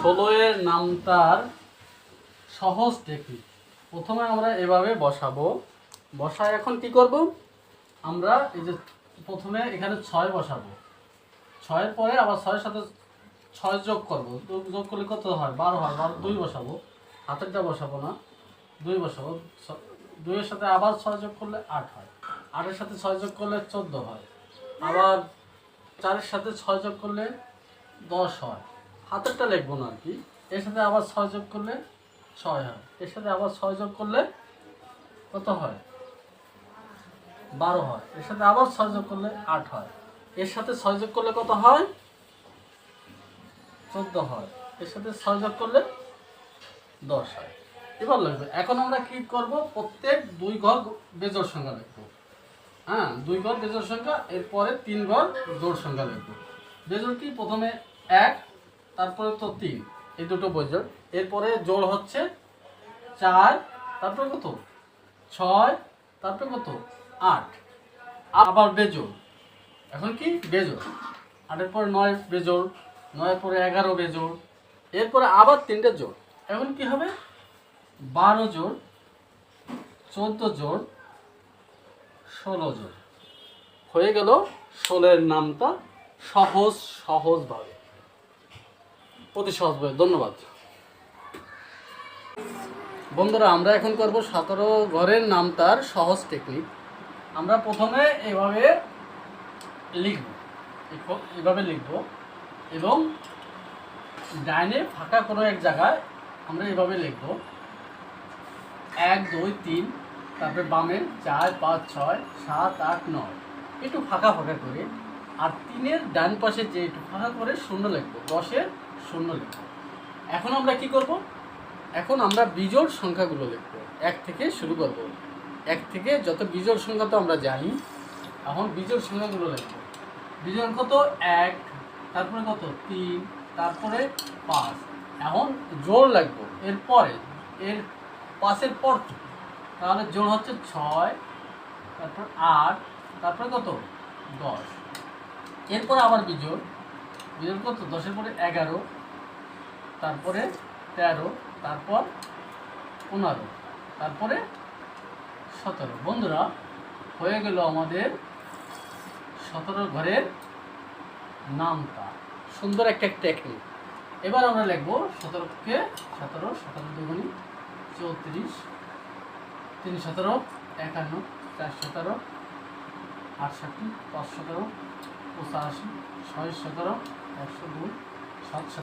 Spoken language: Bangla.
ষোলো এর নামতার সহজ টেকনিক। প্রথমে আমরা এভাবে বসাবো। বসায় এখন কি করব, আমরা এই যে প্রথমে এখানে 6 বসাবো, 6-এর পরে আবার 6-এর সাথে 6 যোগ করবো। যোগ করলে কত হয়? 12 হয়। 12 2 বসাবো, হাতেরটা বসাবো না, 2 বসাবো। 2-এর সাথে আবার 6 যোগ করলে 8 হয়। 8-এর সাথে 6 যোগ করলে 14 হয়। আবার 4-এর সাথে 6 যোগ করলে 10 হয়। হাতেরটা লিখবো না আর কি। এর সাথে আবার 6 যোগ করলে 6 হয়। এর সাথে আবার 6 যোগ করলে কত হয়? 12 হয়। এর সাথে আবার 6 যোগ করলে 8 হয়। এর সাথে 6 যোগ করলে কত হয়? 14 হয়। এর সাথে 6 যোগ করলে 10 হয়। এবার লিখবো। এখন আমরা কি করব, প্রত্যেক 2 ঘর বেজোড় সংখ্যা লিখবো। হ্যাঁ, 2 ঘর বেজোড় সংখ্যা, এরপরে 3 ঘর জোড় সংখ্যা লিখবো। বেজোড় কি? প্রথমে 1, তারপরে তো 3, এই দুটো বেজোড়। এরপরে জোড় হচ্ছে 4, তারপরে কত? 6, তারপরে কত? 8। আবার বেজোড়। এখন কি? বেজোড়। 8-এর পরে 9 বেজোড়, 9-এর পরে 11 বেজোড়, এরপরে আবার 3টে জোড়। এখন কি হবে? 12 জোড়, 14 জোড়, 16 জোড়। হয়ে গেল 16-এর নামটা সহজভাবে, অতি সহজভাবে। ধন্যবাদ বন্ধুরা। আমরা এখন করব 17 ঘরের নামতার সহজ টেকনিক। আমরা প্রথমে এভাবে লিখব এবং ডাইনে ফাঁকা কোনো এক জায়গায় আমরা এভাবে লিখব 1 2 3, তারপরে বামে 4 5 6 7 8 9, একটু ফাঁকা ফাঁকা করে। আর 3-এর ডান পাশে যে একটু ফাঁকা করে শূন্য লিখব, 10-এর শূন্য লিখব। এখন আমরা কি করব? এখন আমরা বিজোড় সংখ্যাগুলো লিখব। 1 থেকে শুরু করব। 1 থেকে যত বিজোড় সংখ্যা তো আমরা জানি, এখন বিজোড় সংখ্যাগুলো লিখব। বিজোড় কত? 1, তারপরে কত? 3, তারপরে 5। এখন জোড় লাগবো এরপরে, এর 5-এর পর, তাহলে জোড় হচ্ছে 6, তারপর 8, তারপরে কত? 10। এরপর আবার বিজোড় কত? 10-এর পরে 11, তারপরে 13, তারপর 15, তারপরে 17। বন্ধুরা, হয়ে গেল আমাদের 17 ঘরের নামতা। সুন্দর একটা টেকনিক। এবার আমরা লিখবো 17কে 17, 17 দুগুণী 34, 3 17 51, 4 17 68, 5 17 85, 6 17 102, 7